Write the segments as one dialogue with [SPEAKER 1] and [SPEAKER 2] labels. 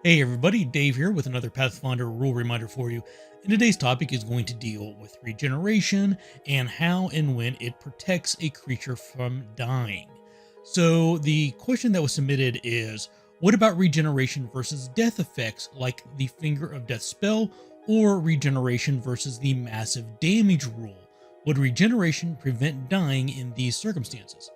[SPEAKER 1] Hey everybody, Dave here with another Pathfinder rule reminder for you. And today's topic is going to deal with regeneration and how and when it protects a creature from dying. So the question that was submitted is, what about regeneration versus death effects like the Finger of Death spell or regeneration versus the massive damage rule? Would regeneration prevent dying in these circumstances?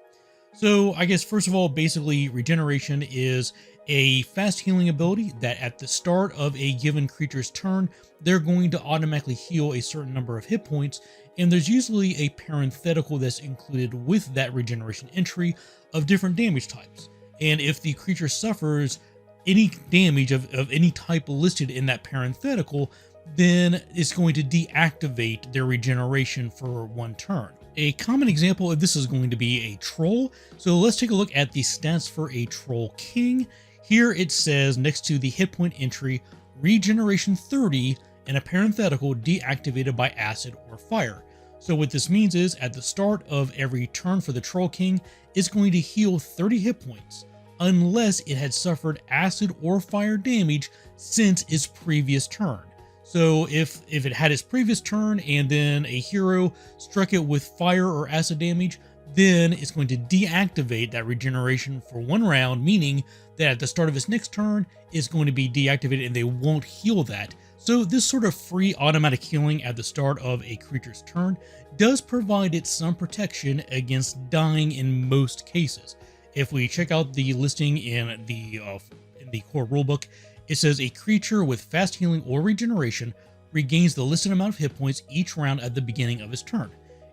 [SPEAKER 1] So I guess first of all, basically regeneration is a fast healing ability that at the start of a given creature's turn, they're going to automatically heal a certain number of hit points. And there's usually a parenthetical that's included with that regeneration entry of different damage types. And if the creature suffers any damage of any type listed in that parenthetical, then it's going to deactivate their regeneration for one turn. A common example of this is going to be a troll. So let's take a look at the stats for a troll king. Here it says next to the hit point entry, regeneration 30 and a parenthetical deactivated by acid or fire. So what this means is at the start of every turn for the troll king, it's going to heal 30 hit points unless it had suffered acid or fire damage since its previous turn. So if it had its previous turn and then a hero struck it with fire or acid damage, then it's going to deactivate that regeneration for one round, meaning that at the start of its next turn, it's going to be deactivated and they won't heal that. So this sort of free automatic healing at the start of a creature's turn does provide it some protection against dying in most cases. If we check out the listing in the core rulebook, it says a creature with fast healing or regeneration regains the listed amount of hit points each round at the beginning of its turn.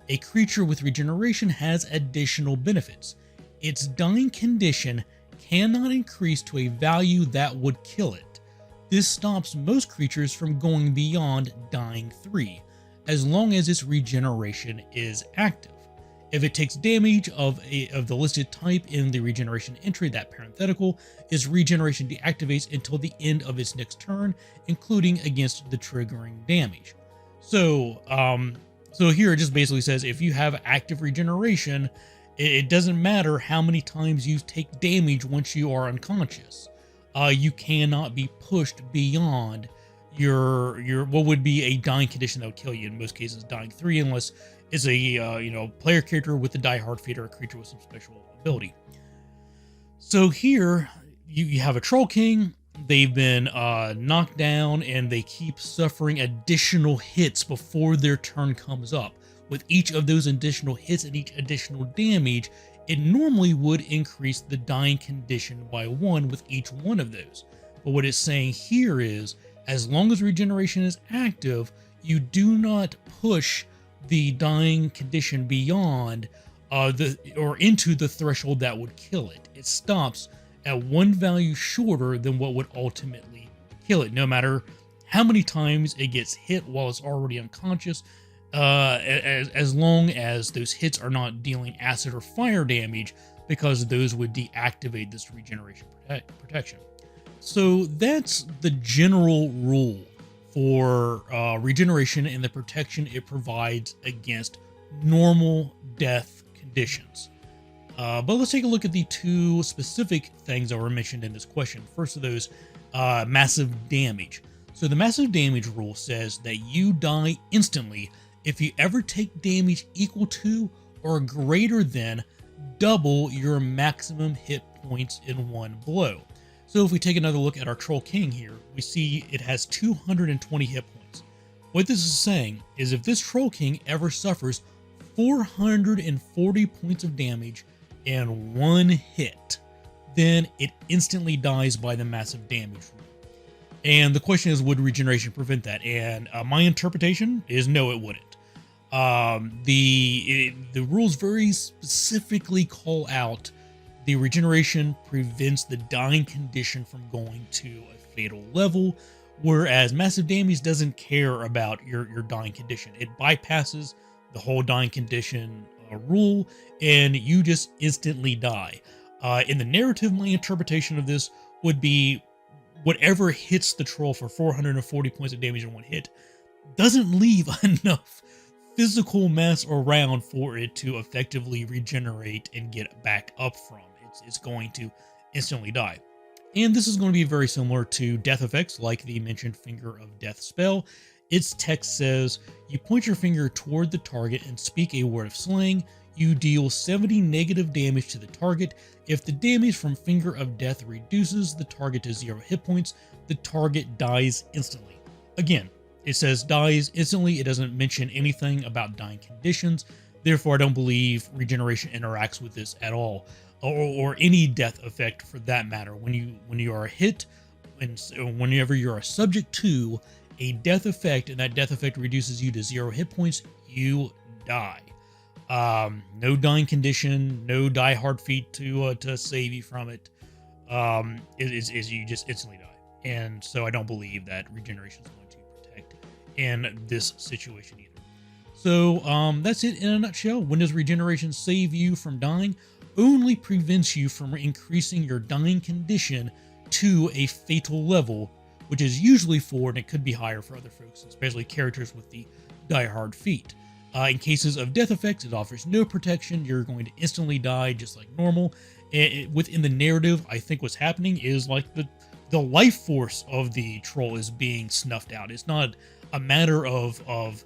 [SPEAKER 1] A creature with regeneration has additional benefits. Its dying condition cannot increase to a value that would kill it. This stops most creatures from going beyond dying 3, as long as its regeneration is active. If it takes damage of the listed type in the regeneration entry, that parenthetical, its regeneration deactivates until the end of its next turn, including against the triggering damage. So here it just basically says if you have active regeneration, it doesn't matter how many times you take damage once you are unconscious. You cannot be pushed beyond your what would be a dying condition that would kill you. In most cases, dying 3, unless it's a player character with the Die Hard feat or a creature with some special ability. So here you have a troll king. They've been knocked down and they keep suffering additional hits before their turn comes up. With each of those additional hits and each additional damage, it normally would increase the dying condition by 1 with each one of those. But what it's saying here is, as long as regeneration is active, you do not push the dying condition beyond into the threshold that would kill it. It stops at one value shorter than what would ultimately kill it, no matter how many times it gets hit while it's already unconscious, as long as those hits are not dealing acid or fire damage, because those would deactivate this regeneration protection. So that's the general rule for regeneration and the protection it provides against normal death conditions. But let's take a look at the two specific things that were mentioned in this question. First of those, massive damage. So the massive damage rule says that you die instantly if you ever take damage equal to or greater than double your maximum hit points in one blow. So if we take another look at our Troll King here, we see it has 220 hit points. What this is saying is if this Troll King ever suffers 440 points of damage in one hit, then it instantly dies by the massive damage rule. And the question is, would regeneration prevent that? And my interpretation is no, it wouldn't. The rules very specifically call out the regeneration prevents the dying condition from going to a fatal level, whereas massive damage doesn't care about your dying condition. It bypasses the whole dying condition rule, and you just instantly die. In the narrative, my interpretation of this would be whatever hits the troll for 440 points of damage in one hit doesn't leave enough physical mass around for it to effectively regenerate and get back up from. It's going to instantly die. And this is going to be very similar to death effects like the mentioned Finger of Death spell. Its text says, you point your finger toward the target and speak a word of slang. You deal 70 negative damage to the target. If the damage from Finger of Death reduces the target to 0 hit points, the target dies instantly. Again, it says dies instantly. It doesn't mention anything about dying conditions. Therefore, I don't believe regeneration interacts with this at all, or any death effect for that matter. When you are hit, and whenever you are subject to a death effect, and that death effect reduces you to 0 hit points, you die. No dying condition, no die hard feat to save you from it. Is you just instantly die, and so I don't believe that regeneration is going to protect in this situation either. So that's it in a nutshell. When does regeneration save you from dying? Only prevents you from increasing your dying condition to a fatal level, which is usually 4, and it could be higher for other folks, especially characters with the die hard feat. In cases of death effects, it offers no protection. You're going to instantly die just like normal. Within the narrative, I think what's happening is like the life force of the troll is being snuffed out. It's not a matter of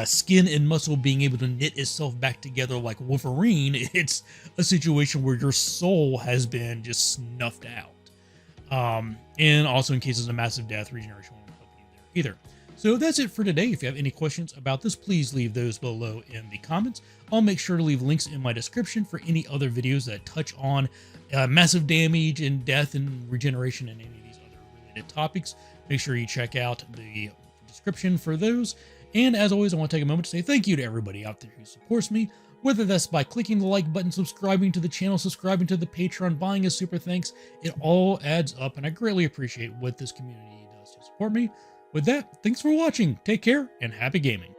[SPEAKER 1] skin and muscle being able to knit itself back together like Wolverine. It's a situation where your soul has been just snuffed out. And also in cases of massive death, regeneration won't help you there either. So that's it for today. If you have any questions about this, please leave those below in the comments. I'll make sure to leave links in my description for any other videos that touch on massive damage and death and regeneration and any of these other related topics. Make sure you check out the description for those. And as always, I want to take a moment to say thank you to everybody out there who supports me, whether that's by clicking the like button, subscribing to the channel, subscribing to the Patreon, buying a super thanks. It all adds up, and I greatly appreciate what this community does to support me. With that, thanks for watching, take care, and happy gaming.